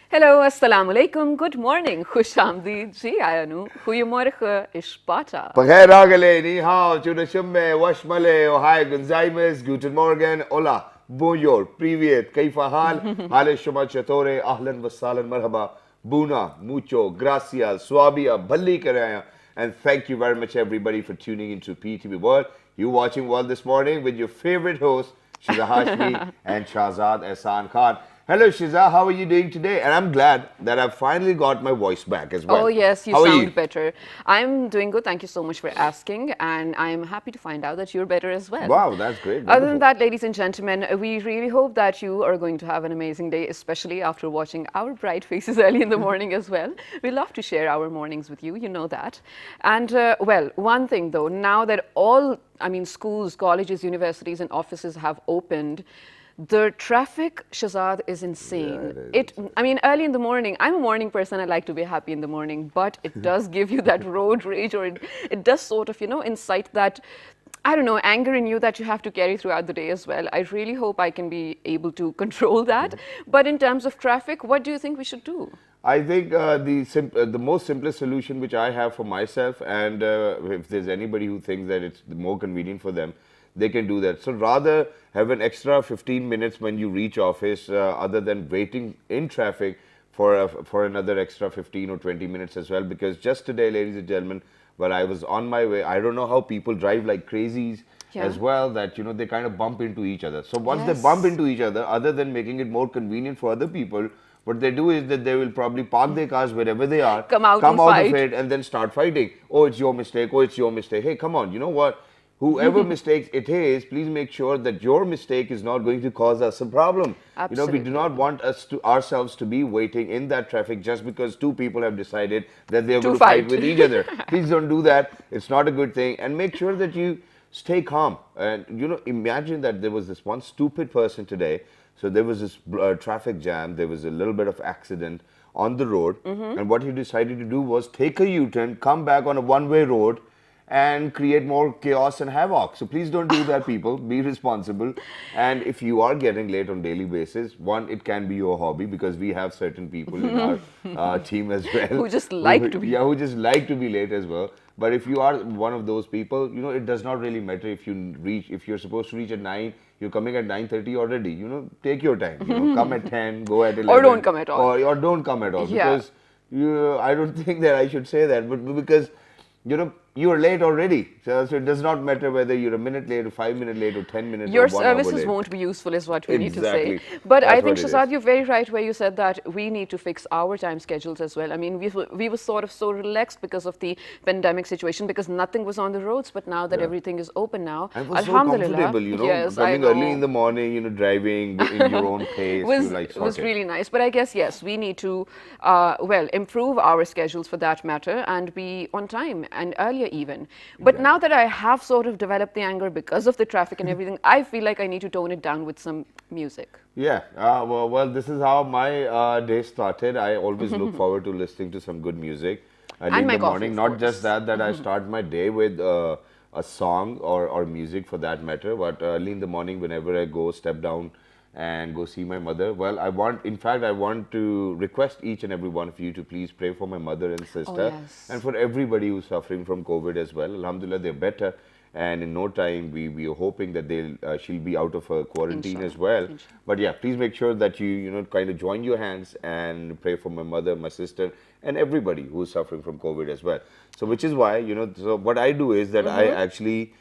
Hallo, assalamu alaikum, good morning, khush amdeed, ji ayanu, goeiemorgen, ishbata. Pagheragale, ni hao, chunashumme, washmale, ohai, gunzaimes, guten morgen, hola, bonjour, privyet, kaifa hal, hale shuma chatore, ahlan wasalan marhaba, buna, mucho, gracias, swabia, bhalli karaya, and thank you very much everybody for tuning into PTV World. You watching World this morning with your favorite host, Shiza Hashmi and Shahzad Ehsan Khan. Hello Shiza, how are you doing today? And I'm glad that I've finally got my voice back as Oh, well. yes, you How are you? sound better. I'm doing good, thank you so much for asking, and I'm happy to find out that you're better as well. Wow, that's great. Other than Wonderful. that, ladies and gentlemen, we really hope that you are going to have an amazing day, especially after watching our bright faces early in the morning as well. We love to share our mornings with you, you know that. And well, one thing though, now that schools, colleges, universities, and offices have opened, the traffic, Shazad, is Yeah, insane. it is. Early in the morning, I'm a morning person, I like to be happy in the morning, but it does give you that road rage, or it does sort of, incite that, I don't know, anger in you that you have to carry throughout the day as well. I really hope I can be able to control that. But in terms of traffic, what do you think we should do? I think the most simplest solution which I have for myself, and if there's anybody who thinks that it's more convenient for them, they can do that. So rather have an extra 15 minutes when you reach office, other than waiting in traffic for another extra 15 or 20 minutes as well. Because just today, ladies and gentlemen, while I was on my way, I don't know how people drive like crazies Yeah. as well, that they kind of bump into each other. So once they bump Yes. into each other, other than making it more convenient for other people, what they do is that they will probably park their cars wherever they are, Come out come and out of fight. it, and then start fighting. Oh, it's your mistake. Oh, it's your mistake. Hey, come on. You know what? Whoever mistakes it is, please make sure that your mistake is not going to cause us a problem. We do Absolutely. not want ourselves to be waiting in that traffic just because two people have decided that they are To going to fight fight. with each other. Please don't do that. It's not a good thing. And make sure that you stay calm. And imagine that there was this one stupid person today. So there was this traffic jam. There was a little bit of accident on the road. And what he decided to do was take a U-turn, come back on a one-way road, and create more chaos and havoc. So please don't do that, people. Be responsible. And if you are getting late on daily basis, one, it can be your hobby, because we have certain people in our team as well, Who just like to be. who just like to be late as well. But if you are one of those people, it does not really matter if if you're supposed to reach at 9, you're coming at 9:30 already. Take your time. Come at 10, go at Or don't 11, come at all. or don't come at all, Yeah. because I don't think that I should say that, but because you are late already. So it does not matter whether you're a minute late or 5 minutes late or 10 minutes or Your 1 hour services late. won't be useful, is what we need to say. Exactly. But I That's think, what it is. Shazad, you're very right where you said that we need to fix our time schedules as well. I mean, we were sort of so relaxed because of the pandemic situation, because nothing was on the roads. But now that Yeah. everything is open now, And it was so Alhamdulillah, comfortable, yes, I coming early in know. the morning, driving in your own pace, you like Was sorted. really nice. But I guess yes, we need to improve our schedules for that matter and be on time and earlier even. But now Exactly. that I have sort of developed the anger because of the traffic and everything, I feel like I need to tone it down with some music. Yeah, well, this is how my day started. I always look forward to listening to some good music early And in my the coffee, morning. of Not just course. that I start my day with a song or music for that matter, but early in the morning, whenever I go step down and go see my mother, well, in fact, I want to request each and every one of you to please pray for my mother and Oh, sister, and yes. for everybody who's suffering from COVID as well. Alhamdulillah, they're better, and in no time we are hoping that she'll be out of her quarantine as Inshallah. well. Inshallah. But yeah, please make sure that you kind of join your hands and pray for my mother, my sister, and everybody who's suffering from COVID as well. So which is why so what I do is that I actually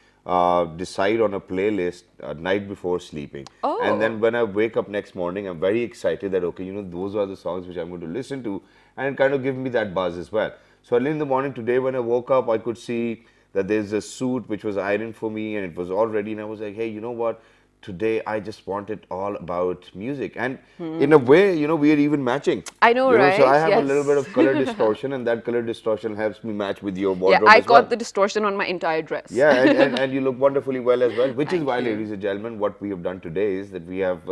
decide on a playlist night before sleeping, and Oh, then when I wake up next morning, I'm very excited that okay, those are the songs which I'm going to listen to, and it kind of give me that buzz as well. So early in the morning today, when I woke up, I could see that there's a suit which was ironed for me and it was all ready, and I was like, hey, you know what? Today I just want it all about music, and in a way, we are even matching. I know, So I right? have a little bit Yes. of color distortion, and that color distortion helps me match with your Yeah, wardrobe I as well. caught the distortion on my entire dress. Yeah, and you look wonderfully well as well, which is Thank why, you. ladies and gentlemen, what we have done today is that we have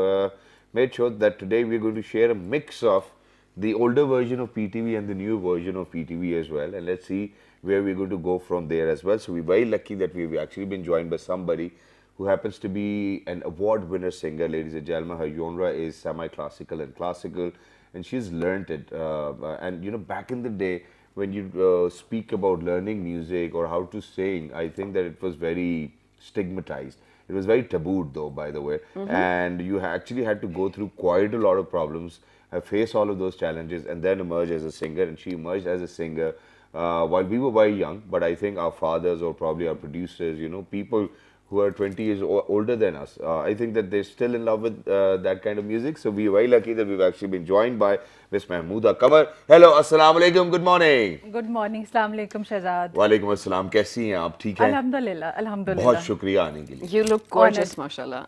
made sure that today we're going to share a mix of the older version of PTV and the new version of PTV as well. And let's see where we're going to go from there as well. So we're very lucky that we've actually been joined by somebody who happens to be an award winner singer, ladies and gentlemen. Her genre is semi-classical and classical. and she's learnt it. And you know, back in the day, when you speak about learning music or how to sing, I think that it was very stigmatized. It was very tabooed, though, by the way, and you actually had to go through quite a lot of problems, face all of those challenges, and then emerge as a singer. And she emerged as a singer while we were very young, but I think our fathers or probably our producers, you know, people who are 20 years older than us, I think that they're still in love with that kind of music. So we are very lucky that we've actually been joined by Miss Mahmooda Qamar. Hello, assalamu alaikum, good morning. Good morning, अस्सलाम वालेकुम शहजाद। वालेकुम अस्सलाम, कैसी हैं आप? ठीक हैं? अल्हम्दुलिल्लाह, अल्हम्दुलिल्लाह। बहुत शुक्रिया आने के लिए। You look gorgeous, mashallah.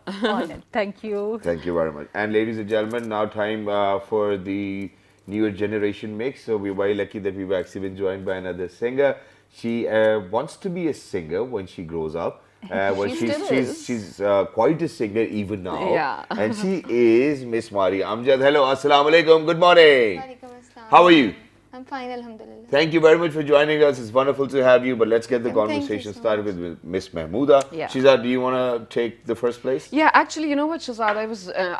Thank you. Thank you very much. And ladies and gentlemen, now time for the newer generation mix. So we're very lucky that we've actually been joined by another singer. She wants to be a singer when she grows up. Well, She still is. she's quite a singer even now. Yeah. And she is Miss Mari Amjad. Hello, assalamu alaikum, good morning. Walaikum assalam. How are you? I'm fine, alhamdulillah. Thank you very much for joining us. It's wonderful to have you. But let's get the Thank you conversation so started with Miss Mahmooda. Yeah. Shizad, do you want to take the first place? Yeah, actually, you know what, Shahzad,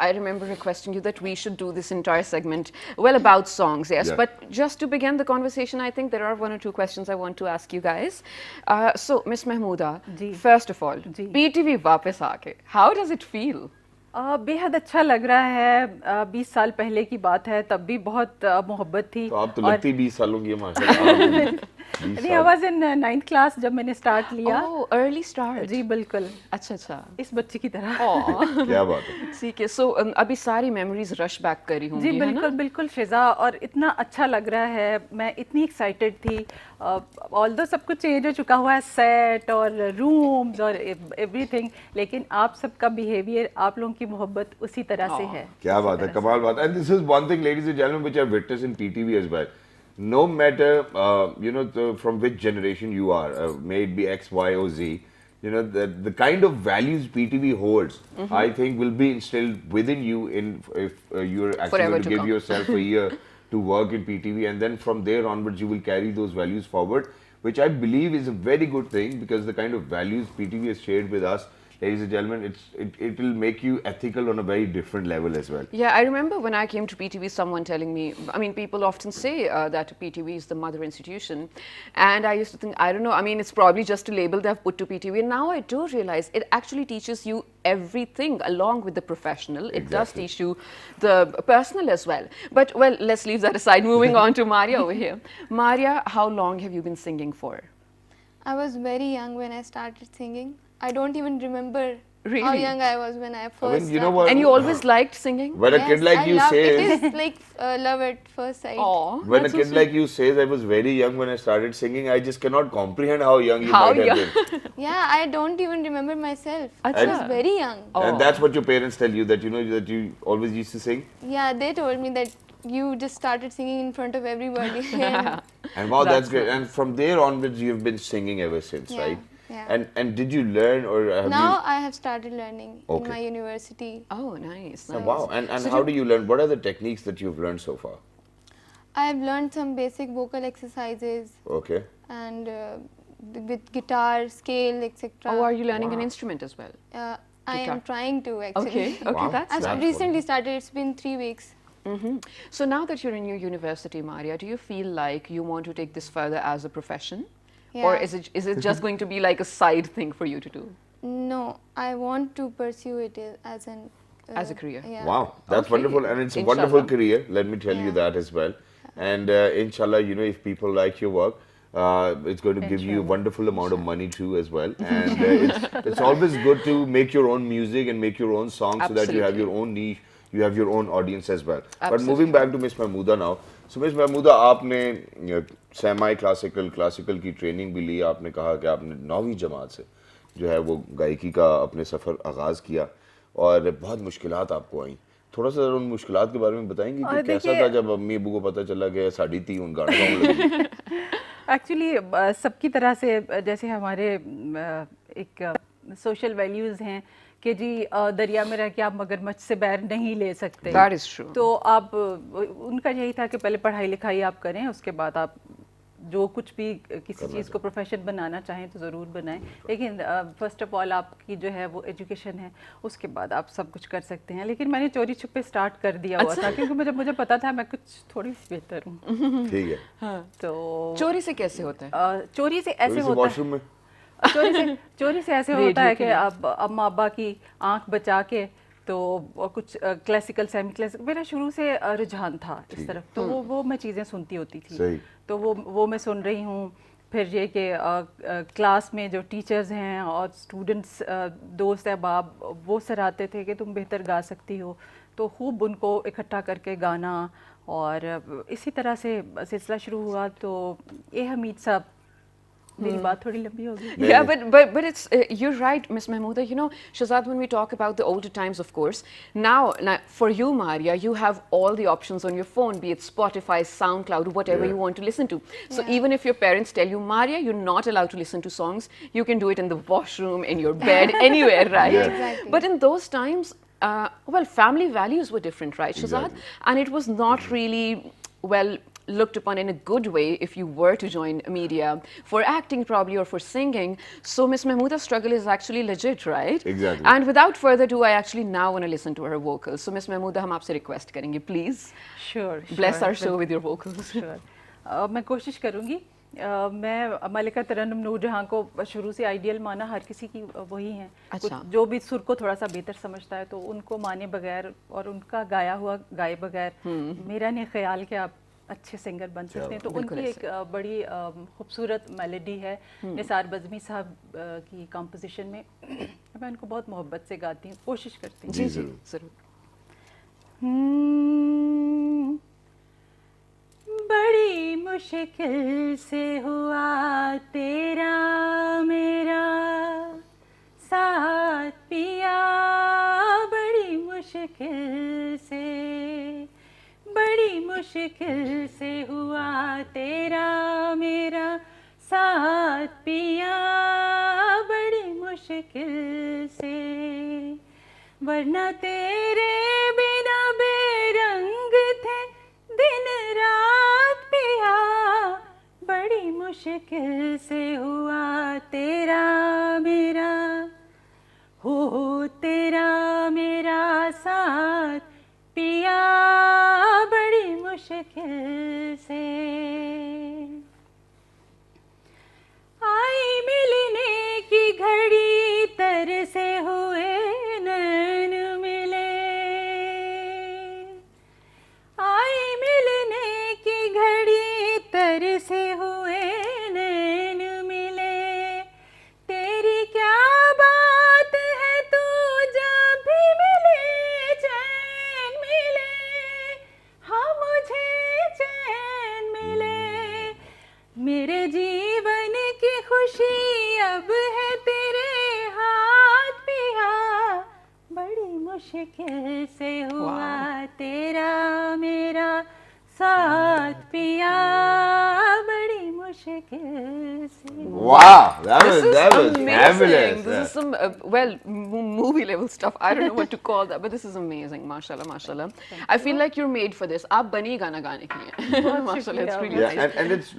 I remember requesting you that we should do this entire segment, well, about songs, yes. Yeah. But just to begin the conversation, I think there are one or two questions I want to ask you guys. So, Miss Mahmooda, ji. first of all, ji. PTV वापस आके, how does it feel? बेहद अच्छा लग रहा है। 20 साल पहले की बात है, तब भी बहुत मोहब्बत थी। तो आप तो लगती 20 सालों की है माशाल्लाह। नहीं, I was in 9th class जब मैंने स्टार्ट लिया। Oh, early start. जी बिल्कुल, अच्छा अच्छा। इस बच्चे की तरह। Aw. क्या बात है? ठीक है, सो अभी सारी मेमोरीज रश बैक करी होंगी, जी है ना? बिल्कुल बिल्कुल शिजा, और इतना अच्छा लग रहा है। मैं इतनी एक्साइटेड थी। ऑल्दो सब कुछ चेंज हो चुका हुआ है, सेट और रूम्स और एवरीथिंग, लेकिन आप सबका बिहेवियर, आप लोगों की मोहब्बत उसी तरह से है। क्या बात है, कमाल बात। And this is one thing, ladies and gentlemen, which I've witnessed in PTV as well. No matter you know from which generation you are, may it be X, Y, or Z, you know the kind of values PTV holds, I think will be instilled within you in if you're actually Forever going to to give come. yourself a year to work in PTV, and then from there onwards you will carry those values forward, which I believe is a very good thing, because the kind of values PTV has shared with us, ladies and gentlemen, it will make you ethical on a very different level as well. Yeah, I remember when I came to PTV, someone telling me, I mean, people often say that PTV is the mother institution. And I used to think, I don't know, I mean, it's probably just a label they've put to PTV. And now I do realize it actually teaches you everything along with the professional. It does Exactly. teach you the personal as well. But, well, let's leave that aside. Moving on to Maria over here. Maria, how long have you been singing for? I was very young when I started singing. I don't even remember how Really? young I was when I first mean, you know started. what? And you always liked singing? When a Yes, kid like I you love, says, it is like love at first sight. Aw, when a that's so kid sweet. like you says, I was very young when I started singing, I just cannot comprehend how young you How might have young? been. Yeah, I don't even remember myself. I Acha. was very young. Oh. And that's what your parents tell you, that you know that you always used to sing. Yeah, they told me that you just started singing in front of everybody. And And wow, that's That's great. nice. And from there onwards, you've been singing ever since, Yeah, right? yeah. And did you learn, or have now you? I have started learning Okay. in my university. Oh, nice. Oh, nice. wow. And So how do you learn? What are the techniques that you've learned so far? I have learned some basic vocal exercises Okay. and with guitar, scale, etc. Oh, are you learning an Wow. instrument as well? I Guitar. am trying to actually. Okay, okay, Wow. that's I've That's recently started. It's been 3 weeks. So now that you're in your university, Maria, do you feel like you want to take this further as a profession? Or Yeah. is it just going to be like a side thing for you to do? No, I want to pursue it as an As a career. Yeah. Wow, that's Okay. wonderful, and it's a wonderful Inshallah. career. Let me tell you Yeah. that as well. And inshallah, you know, if people like your work, it's going to give you a wonderful amount of money too as well. And it's always good to make your own music and make your own songs, so that you have your own niche, you have your own audience as well. But moving back to Miss Mahmooda now. So Miss Mahmooda, आपने semi classical की training भी ली। आपने कहा कि आपने 9वीं जमात से जो है वो गायकी का अपने सफ़र आगाज़ किया, और बहुत मुश्किलात आपको आई। थोड़ा सा उन मुश्किलात के बारे में बताएंगे कि कैसा था जब अम्मी अबू को पता चला कि साड़ी थी उन गाना गाने लगी? एक्चुअली सबकी तरह से, जैसे हमारे एक सोशल वैल्यूज़ हैं कि जी दरिया में रह के आप मगरमच्छ से बैर नहीं ले सकते। That is true. तो आप उनका यही था कि पहले पढ़ाई लिखाई आप करें, उसके बाद आप जो कुछ भी किसी चीज़ को प्रोफेशन बनाना चाहें तो ज़रूर बनाएं, लेकिन फर्स्ट ऑफ ऑल आपकी जो है वो एजुकेशन है, उसके बाद आप सब कुछ कर सकते हैं। लेकिन मैंने चोरी छुपे स्टार्ट कर दिया हुआ था क्योंकि मुझे पता था मैं कुछ थोड़ी सी बेहतर हूँ। ठीक है। हाँ। तो चोरी से कैसे होता है? चोरी से ऐसे होता है, वॉशरूम में चोरी से ऐसे होता है कि अब अम्मा अब्बा की आंख बचा के तो कुछ क्लासिकल सेमी क्लासिकल, मेरा शुरू से रुझान था इस तरफ, तो वो मैं चीज़ें सुनती होती थी। सही। तो वो मैं सुन रही हूँ। फिर ये कि क्लास में जो टीचर्स हैं और स्टूडेंट्स दोस्त अहबाब वो सराहते थे कि तुम बेहतर गा सकती हो, तो खूब उनको इकट्ठा करके गाना, और इसी तरह से सिलसिला शुरू हुआ। तो ये हमीद साहब, मेरी बात थोड़ी लंबी होगी। Yeah, but it's you're right, Miss Mahmouda. You know, Shazad, when we talk about the older times, of course, now for you, Maria, you have all the options on your phone, be it Spotify, SoundCloud, whatever you want to listen to. So even if your parents tell you, Maria, you're not allowed to listen to songs, you can do it in the washroom, in your bed, anywhere, right? Exactly. But in those times, well, family values were different, right, Shazad? Exactly. And it was not really, well, looked upon in a good way if you were to join media for acting probably or for singing. So Miss Mahmouda's struggle is actually legit, right? Exactly. And without further ado, I actually now want to listen to her vocals. So Miss Mahmouda, हम आपसे request करेंगे, please Sure, bless sure, our show with your vocals. Sure. मैं कोशिश करूँगी। मैं मलिका तरन्नुम नूरजहां को शुरू से आइडियल माना, हर किसी की वही हैं। अच्छा। जो भी सुर को थोड़ा सा बेहतर समझता है तो उनको माने बगैर और उनका गाया हुआ गाए बगैर मेरा नहीं ख्याल कि आप अच्छे सिंगर बन सकते हैं। तो बिल्कुल उनकी एक बड़ी खूबसूरत मेलोडी है निसार बज़मी साहब की कंपोजिशन में। मैं उनको बहुत मोहब्बत से गाती हूँ, कोशिश करती हूँ। जी जी जरूर। बड़ी मुश्किल से हुआ तेरा मेरा साथ पिया, बड़ी मुश्किल से हुआ तेरा मेरा साथ पिया, बड़ी मुश्किल से, वरना तेरे बिना बेरंग थे दिन रात पिया, बड़ी मुश्किल से हुआ तेरा मेरा, हो तेरा मेरा साथ पिया, बड़ी मुश्किल से। आई मिलने की घड़ी तरसे हुए नैन मिले, आई मिलने की घड़ी तरसे हुए नैन मिले, तेरी क्या बात है तू जब भी मिले चैन मिले, हाँ मुझे चैन मिले, मेरे जीवन की खुशी अब है तेरे हाथ पिया, बड़ी मुश्किल से हुआ तेरा मेरा साथ पिया, बड़ी मुश्किल से। Wow, that This was is amazing. fabulous. This is some well movie level stuff. I don't know what to call that, but this is amazing. Mashallah, mashallah. I feel like you're made for this. आप बनी गाना गाने के लिए. Mashallah, it's really Yeah, nice. and it's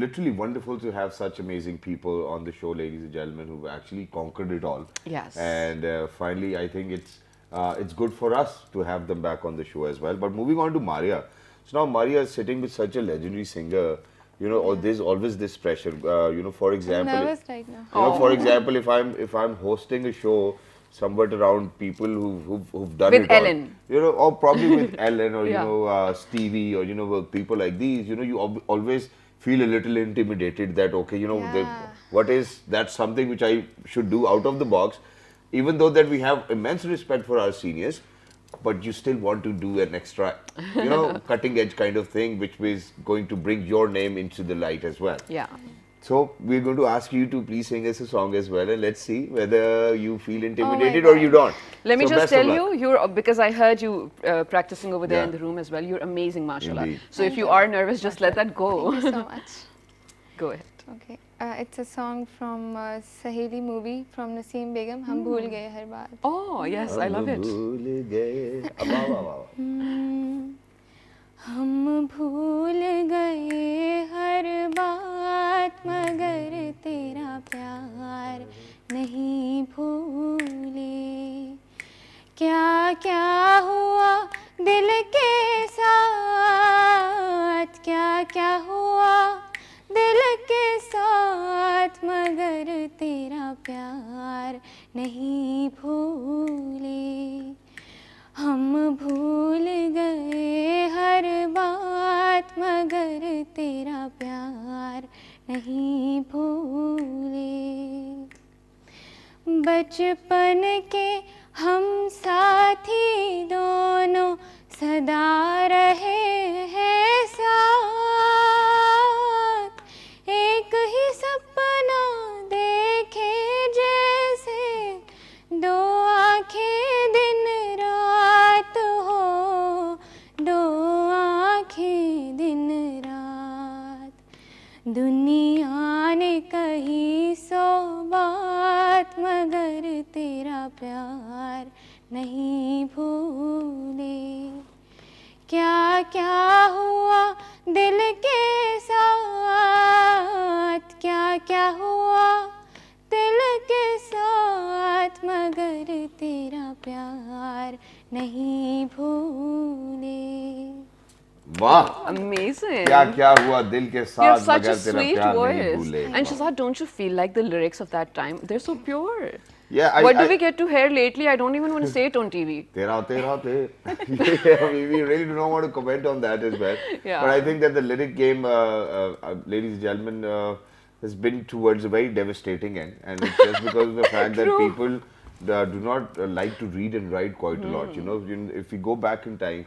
literally wonderful to have such amazing people on the show, ladies and gentlemen, who've actually conquered it all. Yes. And finally, I think it's good for us to have them back on the show as well. But moving on to Maria. So now Maria is sitting with such a legendary singer. You know, there's always this pressure. You know, for I'm example, nervous right now. you know, for example, if I'm hosting a show somewhat around people who've done With it all, Ellen. you know, or probably with Ellen or Yeah. you know Stevie or you know people like these, you know, you always feel a little intimidated that okay, you know, Yeah. what is that something which I should do out of the box, even though that we have immense respect for our seniors. But you still want to do an extra, you know, cutting edge kind of thing, which is going to bring your name into the light as well. Yeah. So we're going to ask you to please sing us a song as well, and let's see whether you feel intimidated or God. you don't. Let me So just best of tell luck. you, because I heard you practicing over there Yeah. in the room as well. You're amazing, mashallah. Indeed. So if you are nervous, just let that go. Thank you so much. Go ahead. Okay, it's a song from Saheli movie from Naseem Begum. हम भूल गए हर बात. Oh yes, I love it. भूल गए. अब आओ. हम भूल गए हर बात मगर तेरा प्यार नहीं भूले। क्या क्या हुआ दिल के साथ, क्या क्या हुआ दिल के साथ, मगर तेरा प्यार नहीं भूले। हम भूल गए हर बात, मगर तेरा प्यार नहीं भूले। बचपन के हम साथी दोनों सदा रहे हैं साथ, एक ही सपना देखे जैसे दो आँखें दिन रात हो, दो आँखें दिन रात। दुनिया ने कही 100 बात, मगर तेरा प्यार नहीं भूले। क्या क्या हुआ दिल के साथ, क्या क्या हुआ दिल के साथ, मगर तेरा प्यार नहीं भूले। वाह, Amazing. क्या क्या हुआ दिल के You have साथ such a मगर तेरा sweet प्यार नहीं voice. भूले। And Shazad, don't you feel like the lyrics of that time, they're so pure? Yeah, What do we get to hear lately? I don't even want to say it on TV. Tera tera te. Yeah, we really do not want to comment on that as well. Yeah. But I think that the lyric game, ladies and gentlemen, has been towards a very devastating end, and it's just because of the fact that True. people do not like to read and write quite a lot. You know, if we go back in time,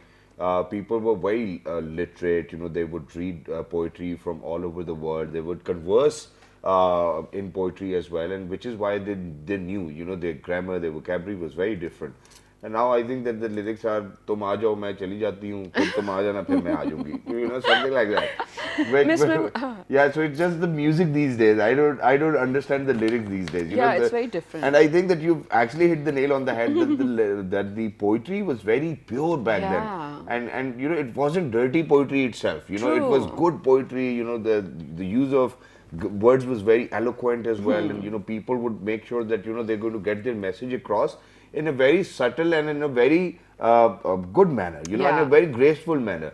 people were very literate. You know, they would read poetry from all over the world. They would converse in poetry as well, and which is why they knew, you know, their grammar, their vocabulary was very different. And now I think that the lyrics are तुम आ जाओ मैं चली जाती हूँ, फिर तुम आ जाना फिर मैं आ जाऊँगी, you know, something like that. Miss Yeah, so it's just the music these days. I don't understand the lyrics these days. You Yeah, know, it's very different. And I think that you've actually hit the nail on the head that the poetry was very pure back Yeah. then. And you know, it wasn't dirty poetry itself. You know, it was True. good poetry. You know, the use of words was very eloquent as well, and you know, people would make sure that, you know, they're going to get their message across in a very subtle and in a very good manner, you know, in a Yeah. very graceful manner.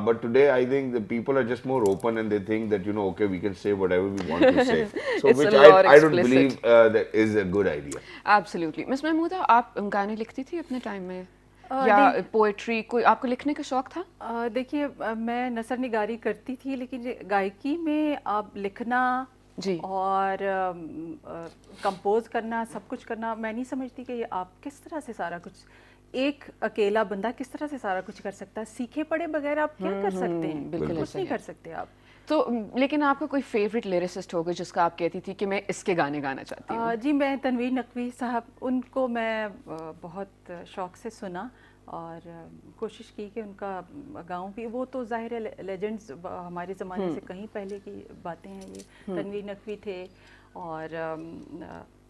But today, I think the people are just more open, and they think that, you know, okay, we can say whatever we want to say. So, It's a which lot I don't explicit. believe that is a good idea. Absolutely. Miss Mahmooda, आप गाने लिखती थी अपने time में या poetry, कोई आपको लिखने का शौक था? देखिए मैं नसर निगारी करती थी, लेकिन ये गायकी में आप लिखना जी। और कंपोज करना, सब कुछ करना, मैं नहीं समझती कि ये आप किस तरह से सारा कुछ, एक अकेला बंदा किस तरह से सारा कुछ कर सकता है। सीखे पढ़े बगैर आप क्या कर सकते हैं? बिल्कुल कुछ ऐसा नहीं ही है। कर सकते आप। तो लेकिन आपका कोई फेवरेट लिरिसिस्ट होगा जिसका आप कहती थी कि मैं इसके गाने गाना चाहती हूँ? जी मैं तनवीर नकवी साहब, उनको मैं बहुत शौक़ से सुना और कोशिश की कि उनका गाऊं भी। वो तो ज़ाहिर है लेजेंड्स हमारे ज़माने से कहीं पहले की बातें हैं ये। तनवीर नकवी थे और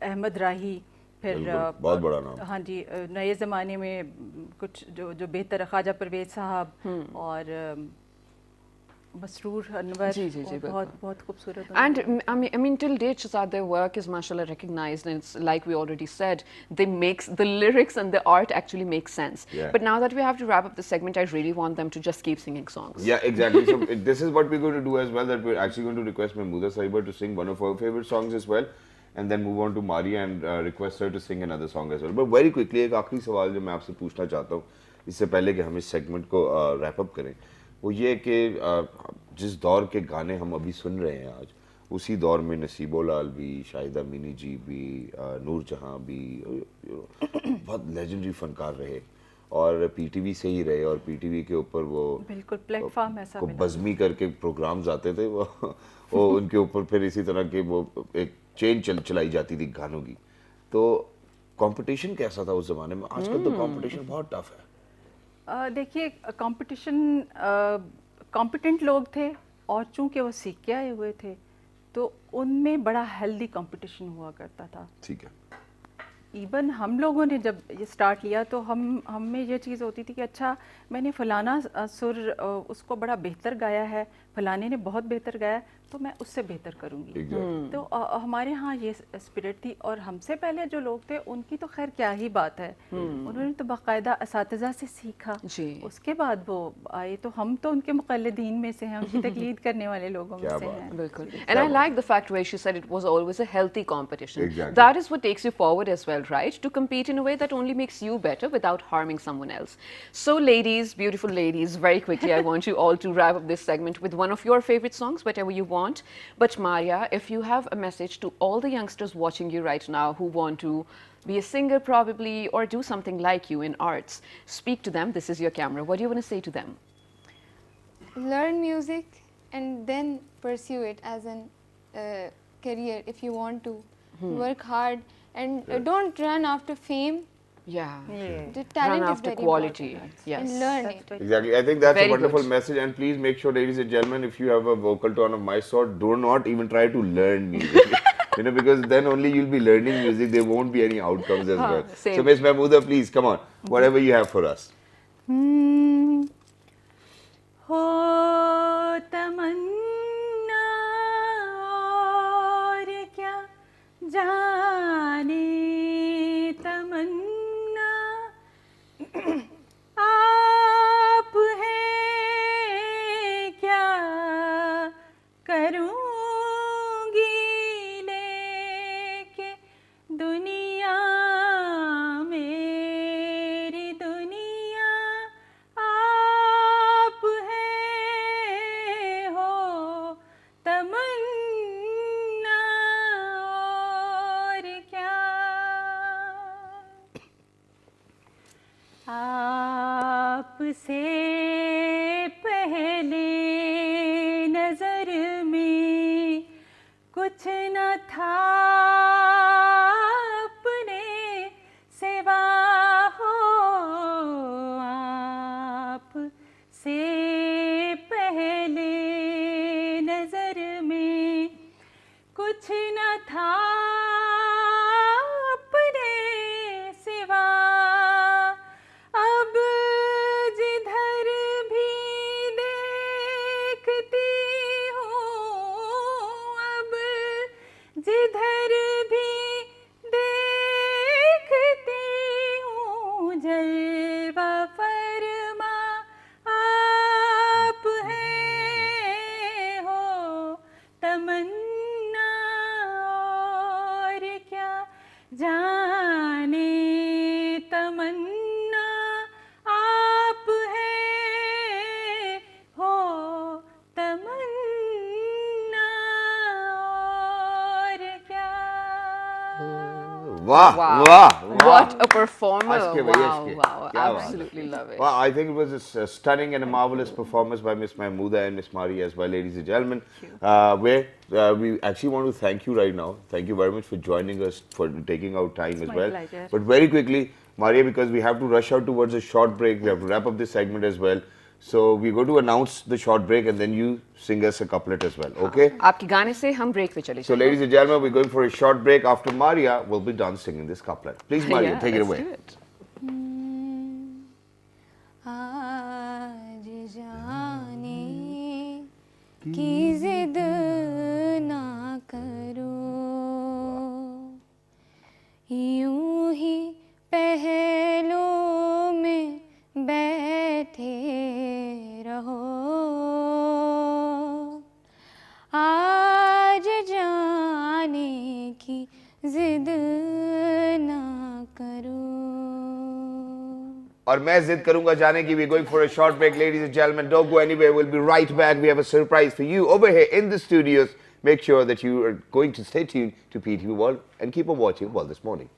अहमद राही, फिर बहुत बड़ा नाम। हाँ जी, नए ज़माने में कुछ जो बेहतर ख्वाजा परवेज़ साहब और मसरूर अनवर, जी, जी, जी, बहुत बहुत खूबसूरत। And I mean, till date, Shazad, their work is mashallah recognized, and it's like we already said, they makes the lyrics and the art actually makes sense. Yeah. But now that we have to wrap up the segment, I really want them to just keep singing songs. Yeah, exactly. So this is what we're going to do as well, that we're actually going to request Mahmooda Sahiba to sing one of her favorite songs as well, and then move on to Mari and request her to sing another song as well. But very quickly, एक आखिरी सवाल जो मैं आपसे पूछना चाहता हूँ इससे पहले कि हम इस सेगमेंट को रैप अप करें, वो ये कि जिस दौर के गाने हम अभी सुन रहे हैं आज, उसी दौर में नसीबो लाल भी, शाहिदा मिनी जी भी, नूर जहां भी, बहुत लेजेंडरी फनकार रहे और पीटीवी से ही रहे, और पीटीवी के ऊपर वो बिल्कुल प्लेटफॉर्म ऐसा को मिला। बज़मी करके प्रोग्राम्स आते थे, वो उनके ऊपर फिर इसी तरह के वो एक चेन चलाई जाती थी गानों की। तो कंपटीशन कैसा था उस ज़माने में? आजकल तो कंपटीशन बहुत टफ है। देखिए कंपटीशन, कॉम्पिटेंट लोग थे और चूंकि वो सीख के आए हुए थे तो उनमें बड़ा हेल्दी कंपटीशन हुआ करता था। ठीक है। इवन हम लोगों ने जब ये स्टार्ट किया तो हम में ये चीज़ होती थी कि अच्छा मैंने फ़लाना सुर उसको बड़ा बेहतर गाया है, फलाने ने बहुत बेहतर गाया तो मैं उससे बेहतर करूँगी। Exactly. तो हमारे यहाँ ये स्पिरिट थी, और हमसे पहले जो लोग थे उनकी तो खैर क्या ही बात है, उन्होंने तो बाकायदा असातिज़ा से सीखा, जी। उसके बाद वो आए, तो हम तो उनके मुक़ल्लिदीन में से हैं, उनकी तकलीद करने वाले लोगों में क्या से बात हैं। बिल्कुल. And I like the fact where she said it was always a healthy competition. Exactly. That is what takes you forward as well, right? To compete in a way that only makes you better without harming someone else. So ladies, beautiful ladies, very quickly I want you all to wrap up this segment with one of your favorite songs, whatever you want. But Maria, if you have a message to all the youngsters watching you right now who want to be a singer probably or do something like you in arts, speak to them. This is your camera. What do you want to say to them? Learn music and then pursue it as an career if you want to. Work hard and don't run after fame. Yeah. The talent Run is after very quality. important. Yes. And learn That's it. very Exactly. I think that's Very a wonderful good. message. And please make sure, ladies and gentlemen, if you have a vocal tone of my sort, do not even try to learn music. You know, because then only you'll be learning music. There won't be any outcomes as well. same. So, Miss Mahmooda, please come on. Whatever you have for us. हो तमन्ना और क्या जाने तमन्ना आप हैं क्या करूँगी लेके दुनिया मेरी दुनिया आप हैं हो तमन्ना और क्या आपसे पहले नजर में कुछ न था अपने सिवा हो आप से पहले नजर में कुछ न था अपने सिवा अब जिधर भी देखती हूँ अब जिधर भी देखती हूँ जलवा फरमा आप हैं हो तमन्ना और क्या जाने तमन्ना आप हैं हो तमन्ना और क्या Wow. Wow. Wow. What a performer. Ashke bhai, Wow. ashke. Wow. Kya baat hai. Absolutely love it. Well, I think it was a stunning and a marvelous performance by Miss Mahmooda and Miss Mari as well, ladies and gentlemen. Where we actually want to thank you right now. Thank you very much for joining us, for taking out time as my well. pleasure. But very quickly, Maria, because we have to rush out towards a short break, we have to wrap up this segment as well. So we're going to announce the short break and then you sing us a couplet as well, okay? आपके गाने से हम break पे चले So ladies and gentlemen, we're going for a short break. After Maria, we'll be done singing this couplet. Please, Maria, Yeah, take it let's away. do it. आज जाने की जिद ना करो यूं ही पहलों में बैठे रहो आज जाने की जिद ना करो और मैं जिद करूंगा जाने की. We're going for a short break, ladies and gentlemen. Don't go anywhere. We'll be right back. We have a surprise for you over here in the studios. Make sure that you are going to stay tuned to PTV World and keep on watching World This Morning.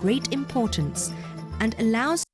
great importance and allows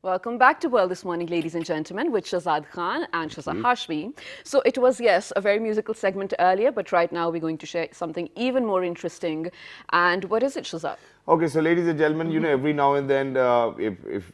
Welcome back to World This Morning, ladies and gentlemen, with Shazad Khan and Shaza Hashmi. So it was, yes, a very musical segment earlier, but right now we're going to share something even more interesting. And what is it, Shazad? Okay, so ladies and gentlemen, you know, every now and then,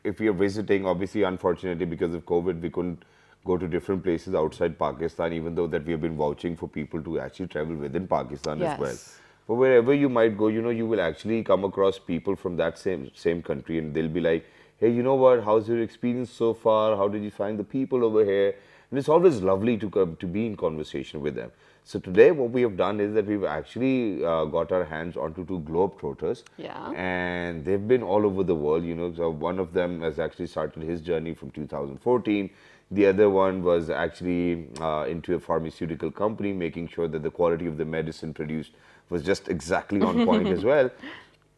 if we are visiting, obviously, unfortunately, because of COVID, we couldn't go to different places outside Pakistan, even though that we have been vouching for people to actually travel within Pakistan as well. Yes. But wherever you might go, you know, you will actually come across people from that same country, and they'll be like, hey, you know what, how's your experience so far? How did you find the people over here? And it's always lovely to come to be in conversation with them. So today what we have done is that we've actually got our hands onto two globetrotters. Yeah. And they've been all over the world, you know. So one of them has actually started his journey from 2014. The other one was actually into a pharmaceutical company, making sure that the quality of the medicine produced was just exactly on point as well.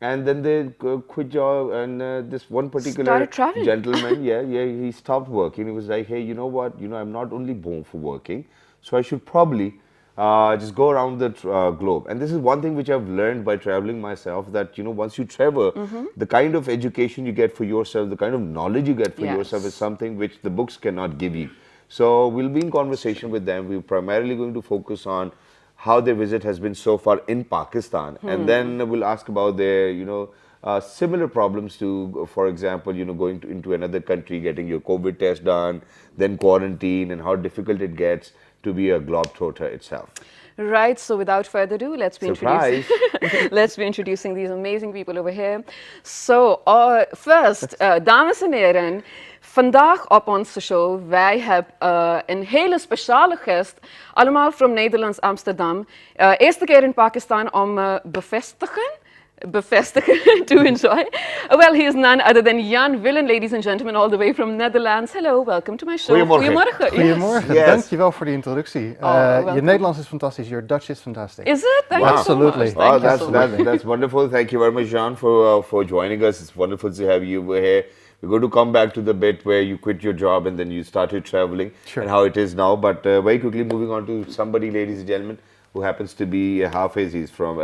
And then they quit job, and this one particular Started traveling. gentleman, he stopped working. He was like, hey, you know what, I'm not only born for working, so I should probably just go around the globe. And this is one thing which I've learned by traveling myself, that, once you travel, the kind of education you get for yourself, the kind of knowledge you get for yourself is something which the books cannot give you. So we'll be in conversation with them. We're primarily going to focus on how their visit has been so far in Pakistan, and then we'll ask about their, similar problems to, for example, going into another country, getting your COVID test done, then quarantine, and how difficult it gets to be a globetrotter itself. Right, so without further ado, let's be Surprise. let's be introducing these amazing people over here. So, first, dames en heren, vandaag op onze show, wij hebben een hele speciale gast, allemaal from Nederlands Amsterdam. Eerste keer in Pakistan om bevestigen to enjoy. Well, he is none other than Jan Willen, ladies and gentlemen, all the way from Netherlands. Hello, welcome to my show. Goedemorgen. Goedemorgen, Yes. Dankjewel voor de introductie. Je Nederlands is fantastisch, your Dutch is fantastic. Is it? Thank you so Absolutely. much. Wow, Thank you so much. that's wonderful. Thank you very much, Jean, for joining us. It's wonderful to have you over here. We're going to come back to the bit where you quit your job and then you started traveling, Sure. and how it is now. But very quickly, moving on to somebody, ladies and gentlemen, who happens to be Hafiz. He's from,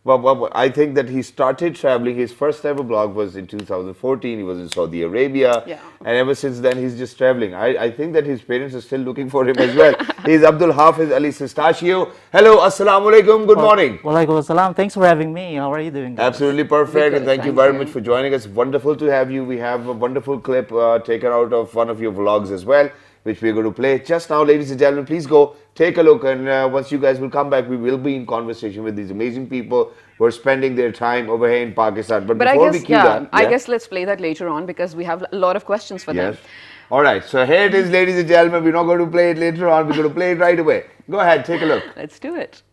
well, I think that he started traveling. His first ever blog was in 2014. He was in Saudi Arabia. Yeah. And ever since then, he's just traveling. I think that his parents are still looking for him as well. He's Abdul Hafiz Ali Sistachio. Hello, assalamu alaikum. Good morning. Walaikum assalam. Thanks for having me. How are you doing, guys? Absolutely perfect, and thank you thank very you. much for joining us. Wonderful to have you. We have a wonderful clip taken out of one of your vlogs as well, which we're going to play just now, ladies and gentlemen. Please go take a look, and once you guys will come back, we will be in conversation with these amazing people who are spending their time over here in Pakistan. But But I before guess, we cue that, I guess let's play that later on because we have a lot of questions for yes. them. All right, so here it is, ladies and gentlemen. We're not going to play it later on. We're going to play it right away. Go ahead, take a look. Let's do it.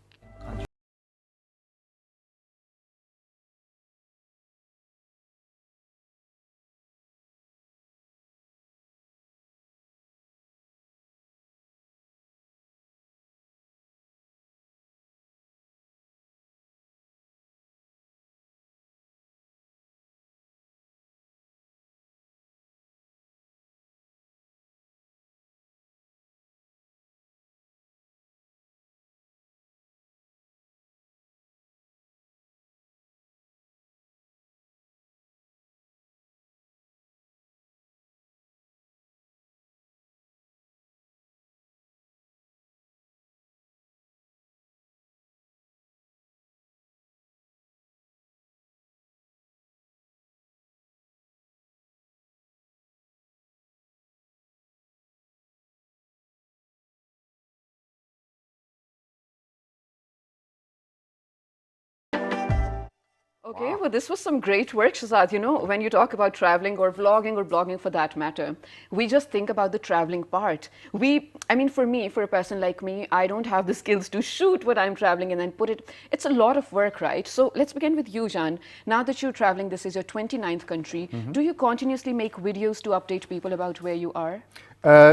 Okay, well, this was some great work, Shazad. You know, when you talk about traveling or blogging for that matter, we just think about the traveling part. I mean, for me, for a person like me, I don't have the skills to shoot what I'm traveling and then put it. It's a lot of work, right? So let's begin with you, Jan. Now that you're traveling, this is your 29th country. Do you continuously make videos to update people about where you are?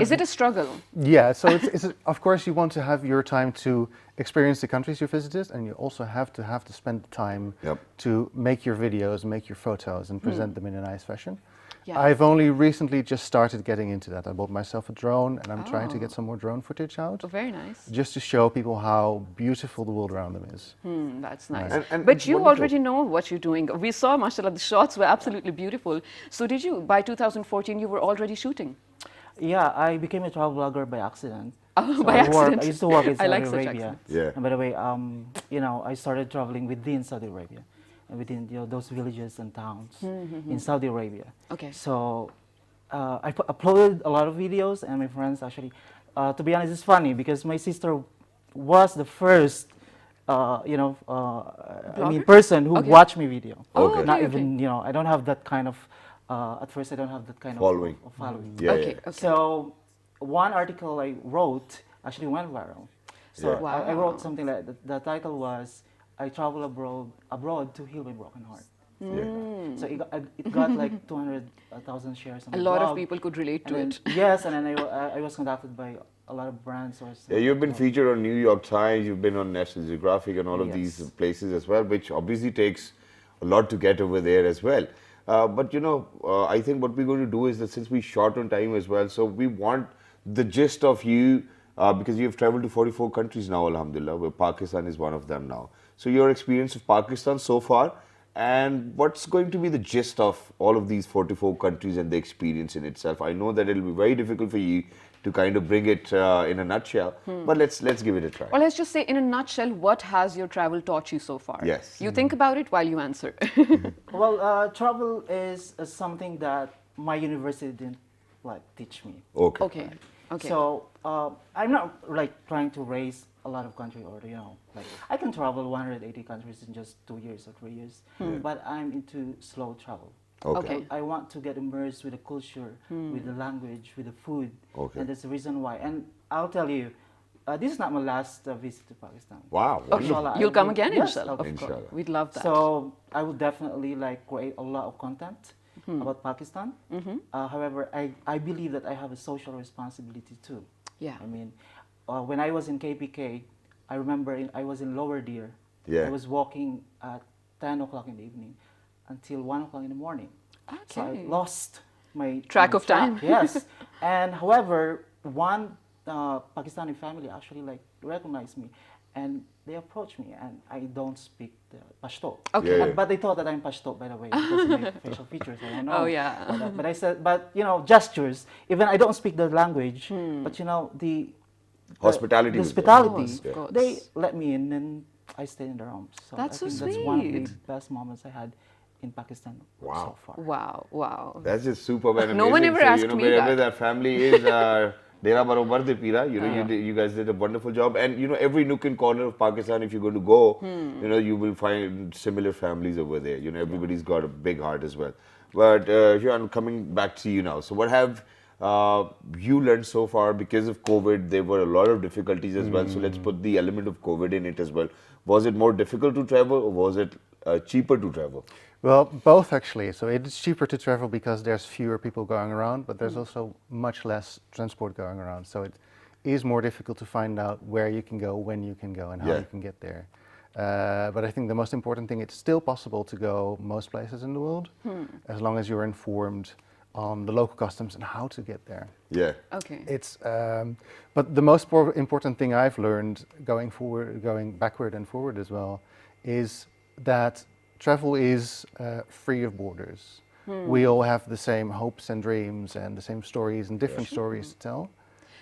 Is it a struggle? Yeah, so of course you want to have your time to experience the countries you visited, and you also have to spend the time to make your videos, make your photos, and present them in a nice fashion. Yeah. I've only recently just started getting into that. I bought myself a drone, and I'm trying to get some more drone footage out. Oh, very nice. Just to show people how beautiful the world around them is. That's nice. And But it's you wonderful. already know what you're doing. We saw, mashallah, the shots were absolutely beautiful. So did you, by 2014, you were already shooting? Yeah, I became a travel blogger by accident. Oh, So by accident. I used to work in I Saudi like such Arabia. accents. Yeah. And by the way, I started traveling within Saudi Arabia, and within those villages and towns in Saudi Arabia. Okay. So I uploaded a lot of videos, and my friends actually, to be honest, it's funny because my sister was the first, person who Okay. watched my video. Oh, okay, Not okay. even, I don't have that kind of. At first, I don't have that kind Following. of following. Yeah, Okay, yeah. okay. So one article I wrote actually went viral. So Yeah. I wrote something like the title was "I travel abroad to heal my broken heart." Yeah. So it got like 200,000 shares. On A the lot of blog. people could relate to And it. then- Yes, and then I was contacted by a lot of brands. Yeah, you've been featured on New York Times, you've been on National Geographic and all of these Yes. places as well, which obviously takes a lot to get over there as well. But I think what we're going to do is that since we short on time as well, so we want the gist of you, because you have traveled to 44 countries now, alhamdulillah, where Pakistan is one of them now. So your experience of Pakistan so far, and what's going to be the gist of all of these 44 countries and the experience in itself? I know that it'll be very difficult for you to kind of bring it in a nutshell, but let's give it a try. Or let's just say, in a nutshell, what has your travel taught you so far? Yes. You think about it while you answer. Well, travel is something that my university didn't teach me. Okay. Okay. Okay. So I'm not trying to raise a lot of country or I can travel 180 countries in just 2 years or 3 years, but I'm into slow travel. Okay. I want to get immersed with the culture, with the language, with the food, Okay. and that's the reason why. And I'll tell you, this is not my last visit to Pakistan. Wow. Okay. Inshallah, You'll I come will- again, yes, inshallah. okay. Of course. Inshallah. We'd love that. So I will definitely create a lot of content about Pakistan. However, I believe that I have a social responsibility too. Yeah. I mean, when I was in KPK, I remember I was in Lower Deer. Yeah. I was walking at 10 o'clock in the evening until 1 o'clock in the morning. So I Okay. lost my Track my of time. Yes. And however, one Pakistani family actually recognized me, and they approached me, and I don't speak the Pashto. Okay. Yeah, yeah. But they thought that I'm Pashto, by the way, because of my facial features. I don't know. Oh, yeah. But I said, gestures. Even I don't speak the language, but the Hospitality was there. hospitality. Of course. They let me in, and I stayed in the rooms. So That's I so think that's one of the sweet. best moments I had in Pakistan Wow. so far. Wow. Wow. That's just superb and amazing. No one ever so, asked me wherever that. family is, Dera Barobar de Pira, you guys did a wonderful job. And, every nook and corner of Pakistan, if you're going to go, you will find similar families over there. Everybody's got a big heart as well. But, Jean, coming back to you now. So what have you learned so far? Because of COVID, there were a lot of difficulties as well. So let's put the element of COVID in it as well. Was it more difficult to travel, or was it cheaper to travel? Well, both actually. So it is cheaper to travel because there's fewer people going around, but there's also much less transport going around. So it is more difficult to find out where you can go, when you can go, and how Yeah. you can get there. But I think the most important thing, it's still possible to go most places in the world, as long as you're informed on the local customs and how to get there. Yeah. Okay. It's, but the most important thing I've learned going backward and forward as well, is that travel is free of borders. We all have the same hopes and dreams and the same stories and different stories to tell.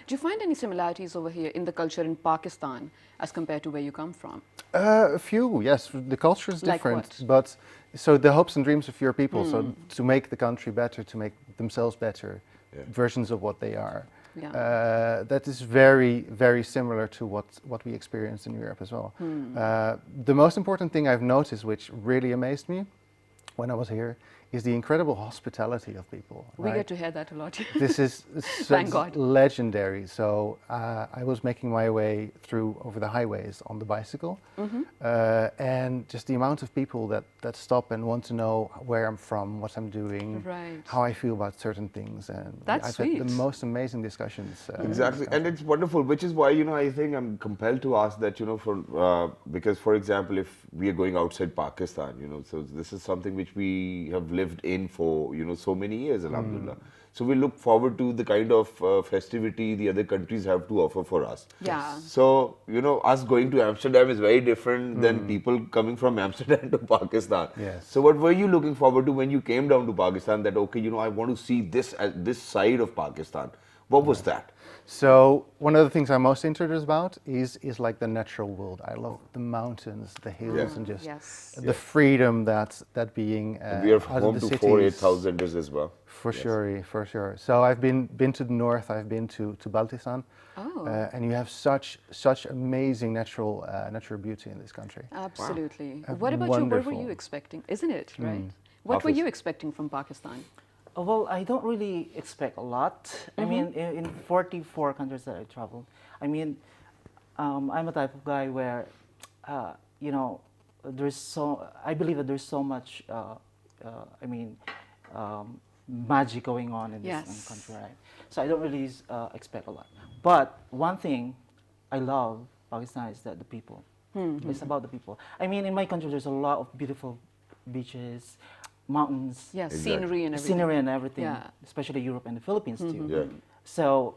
Do you find any similarities over here in the culture in Pakistan as compared to where you come from? A few, yes. The culture is Like different, what? but so the hopes and dreams of your people, so to make the country better, to make themselves better, versions of what they are. Yeah. that is very, very similar to what we experienced in Europe as well. The most important thing I've noticed, which really amazed me when I was here, is the incredible hospitality of people. We right? get to hear that a lot. This is Thank God. legendary. So I was making my way through over the highways on the bicycle, and just the amount of people that stop and want to know where I'm from, what I'm doing, Right. how I feel about certain things, and That's I've sweet. had the most amazing discussions. Exactly, and it's wonderful, which is why, I think I'm compelled to ask that, because, for example, if we are going outside Pakistan, so this is something which we have lived in for, so many years, alhamdulillah. So we look forward to the kind of festivity the other countries have to offer for us. Yeah. So, us going to Amsterdam is very different than people coming from Amsterdam to Pakistan. Yes. So what were you looking forward to when you came down to Pakistan, that, okay, I want to see this side of Pakistan? What was that? So one of the things I'm most interested about is like the natural world. I love the mountains, the hills, and just Yes. the freedom that being We are out of home the to 4 cities. 8,000ers as well. For sure, for sure. So I've been to the north. I've been to Baltistan, Oh. and you have such amazing natural beauty in this country. Absolutely. What about you? What were you Wonderful. expecting? Isn't it, right? What were Hafiz. you expecting from Pakistan? Well, I don't really expect a lot. I mean, in 44 countries that I traveled, I mean, I'm a type of guy where, I believe that there's so much, magic going on in Yes. this country, right? So I don't really expect a lot. But one thing I love Pakistan is that the people. It's about the people. I mean, in my country, there's a lot of beautiful beaches, mountains, Yes, Exactly. scenery and everything. scenery and everything, Yeah. especially Europe and the Philippines too. Yeah. So,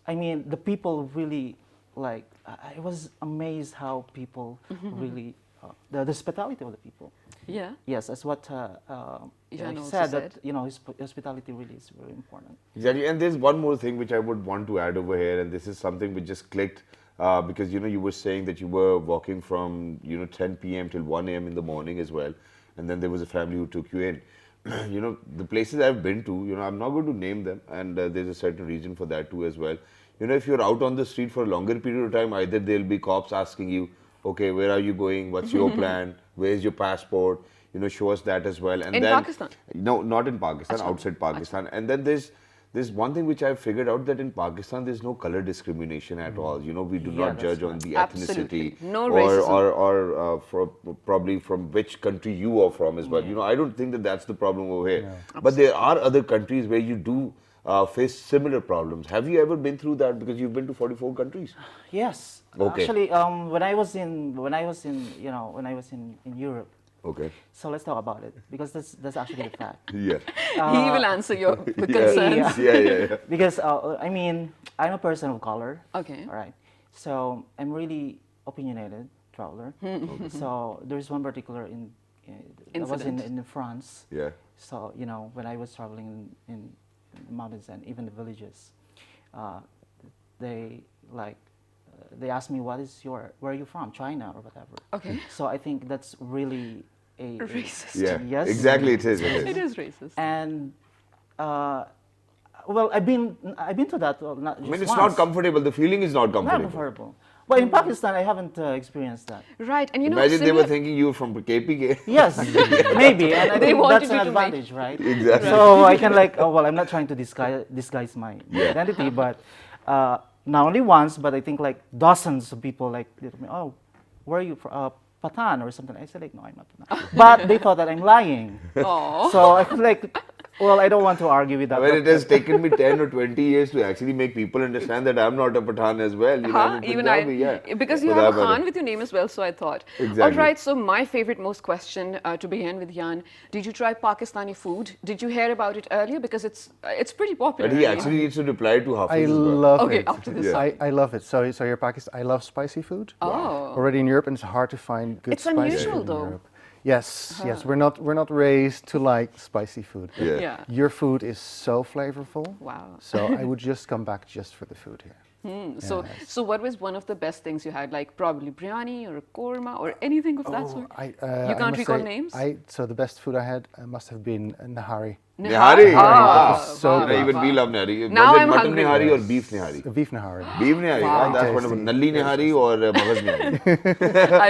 I mean, the people really I was amazed how people really the hospitality of the people. Yeah. Yes, that's what Jan he also said, said. that hospitality really is very important. Exactly, and there's one more thing which I would want to add over here, and this is something which just clicked because you were saying that you were walking from 10 p.m. till 1 a.m. in the morning as well, and then there was a family who took you in. The places I've been to, I'm not going to name them, and there's a certain reason for that too as well. If you're out on the street for a longer period of time, either there'll be cops asking you, okay, where are you going? What's your plan? Where's your passport? Show us that as well. And In then, Pakistan? No, not in Pakistan, outside Pakistan. And then there's one thing which I've figured out, that in Pakistan there's no color discrimination at all. We do Yeah, not that's judge on right. the Absolutely. ethnicity No or probably from which country you are from as well. I don't think that that's the problem over here. But there are other countries where you do face similar problems. Have you ever been through that? Because you've been to 44 countries. Yes, Okay. actually, when I was in Europe. Okay. So let's talk about it because that's actually the fact. Yeah. He will answer your concerns. Yeah. Because I mean, I'm a person of color. Okay. All right. So I'm really opinionated traveler. So there's one particular I was Incident. in France. Yeah. So when I was traveling in the mountains and even the villages, they asked me, where are you from, China or whatever. Okay. So I think that's really a Racist. Yeah. Yes. Exactly. It is. It is racist. And well, I've been to that. Well, not I just mean, it's once. not comfortable. The feeling is not Not comfortable. comfortable. But in Pakistan, I haven't experienced that. Right, and Imagine they were similar- thinking you were from KPK. Yes, maybe, and I They think wanted that's you an to make- advantage, right? Exactly. So I can I'm not trying to disguise my identity, but not only once, but I think dozens of people told me, oh, where are you from? Patan or something. I said no, I'm not Patan. But they thought that I'm lying. Aw. So I was well, I don't want to argue with that. I mean, but- it has taken me 10 or 20 years to actually make people understand that I'm not a Pathan as well. I'm a Even Punjabi, yeah. because you So have that- Khan with your name as well, so I thought. Exactly. All right, so my favorite most question to begin with, Jan, did you try Pakistani food? Did you hear about it earlier? Because it's pretty popular. But he I mean. actually needs to reply to Hafiz I as well. love Okay, it. after this. Yeah. I love it. So you're Pakistan. I love spicy food. Oh. Already in Europe, and it's hard to find good It's spicy unusual, food in though. Europe. Yes, yes. We're not raised to like spicy food. Yeah. Yeah. Your food is so flavorful. Wow. So I would just come back just for the food here. So what was one of the best things you had? Like probably biryani or a korma or anything of that sort? You can't recall names? So the best food I had must have been nahari. Nihari. Ah, So You know, good. even we love nihari. Now Was it I'm mutton hungry. nihari or beef nihari? Beef nahari. Beef nihari. Wow, that's wonderful. Tasty. Nalli nihari or magaz nihari?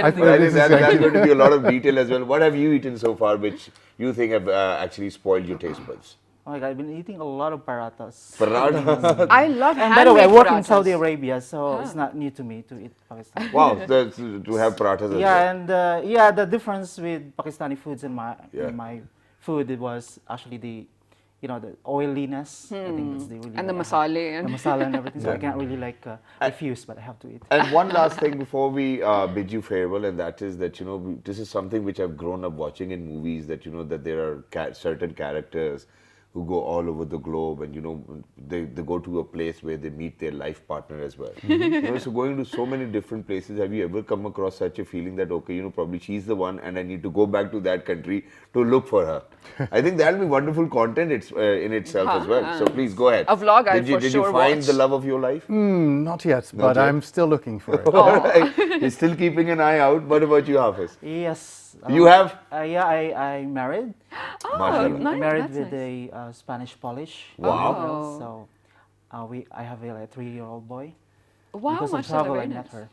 I don't I think think that's going to be a lot of detail as well. What have you eaten so far which you think have actually spoiled your taste buds? Oh my God, I've been eating a lot of parathas. Paratha. I love And by the way, I handmade work in parathas. Saudi Arabia, so it's not new to me to eat Pakistani. Wow, to have parathas as well. Yeah, and yeah, the difference with Pakistani foods and Yeah. my food, it was actually the, you know, the oiliness. I think that's the really And the I have- masala and- the masala and everything. So I can't really like refuse, but I have to eat. And one last thing before we bid you farewell, and that is that, you know, this is something which I've grown up watching in movies, that, you know, that there are certain characters who go all over the globe, and, you know, they go to a place where they meet their life partner as well. You know, so going to so many different places, have you ever come across such a feeling that, okay, you know, probably she's the one and I need to go back to that country to look for her? I think that'll be wonderful content in itself as well. So please go ahead. A vlog I'll for Did sure you find watch. the love of your life? Not yet, but yet. I'm still looking for it. Alright. You're still keeping an eye out. What about you, Hafiz? Yes. You have? Yeah, I married. Mashallah. nice. Married That's with nice. a Spanish Polish. Wow. girl, so I have a 3-year-old boy. Wow, Because of mashallah, travel, very I met nice. her.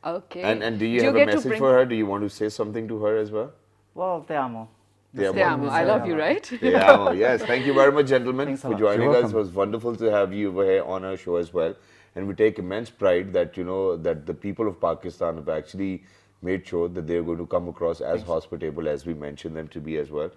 Okay. And do you have a get to message bring- for her? Do you want to say something to her as well? Well, te amo. Te Te amo. I love you, right? Yeah, yes. Thank you very much, gentlemen, Thanks a for lot. joining You're us. It welcome. was wonderful to have you over here on our show as well. And we take immense pride that, you know, that the people of Pakistan have actually made sure that they're going to come across as hospitable as we mentioned them to be as well.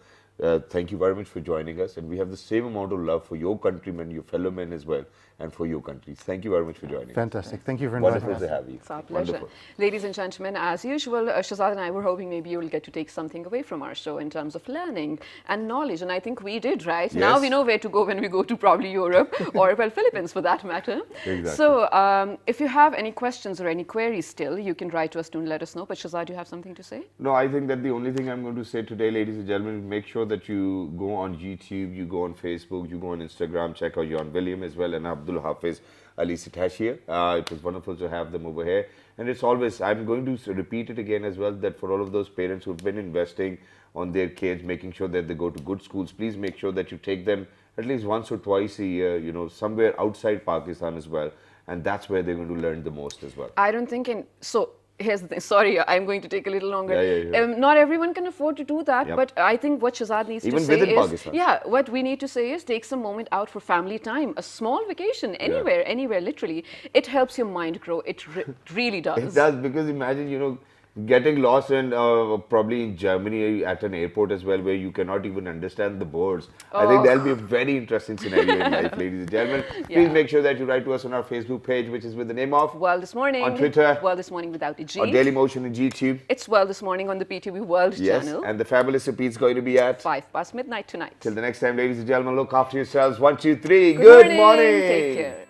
Thank you very much for joining us. And we have the same amount of love for your countrymen, your fellow men as well, and for your countries. Thank you very much for joining us. Fantastic. Thank you for inviting Wonderful us. to have you. It's our pleasure. Wonderful. Ladies and gentlemen, as usual, Shahzad and I were hoping maybe you will get to take something away from our show in terms of learning and knowledge. And I think we did, right? Now Yes. we know where to go when we go to probably Europe or, well, Philippines for that matter. Exactly. So if you have any questions or any queries still, you can write to us to let us know. But Shahzad, do you have something to say? No, I think that the only thing I'm going to say today, ladies and gentlemen, is make sure that you go on YouTube, you go on Facebook, you go on Instagram, check out John William as well, and Abdul Hafiz Ali Sitashia. It was wonderful to have them over here. And it's always, I'm going to repeat it again as well, that for all of those parents who've been investing on their kids, making sure that they go to good schools, please make sure that you take them at least once or twice a year, you know, somewhere outside Pakistan as well. And that's where they're going to learn the most as well. I don't think so. Here's the thing. Sorry, I'm going to take a little longer. Yeah. Not everyone can afford to do that, Yep. but I think what Shahzad needs Even to say within is, Pakistan. yeah, what we need to say is take some moment out for family time, a small vacation, anywhere, literally. It helps your mind grow. It really does. It does, because imagine, you know, getting lost in probably in Germany at an airport as well, where you cannot even understand the boards. I think that'll be a very interesting scenario in life, ladies and gentlemen. Please Yeah. make sure that you write to us on our Facebook page, which is with the name of Well, this morning. On Twitter. Well, this morning without a G. on Daily Motion and YouTube. It's Well This Morning on the PTV World Yes, channel. and the fabulous repeat's going to be at 5 past midnight tonight. till the next time, ladies and gentlemen. Look after yourselves. 1, 2, 3. Good Good morning. morning. Take care.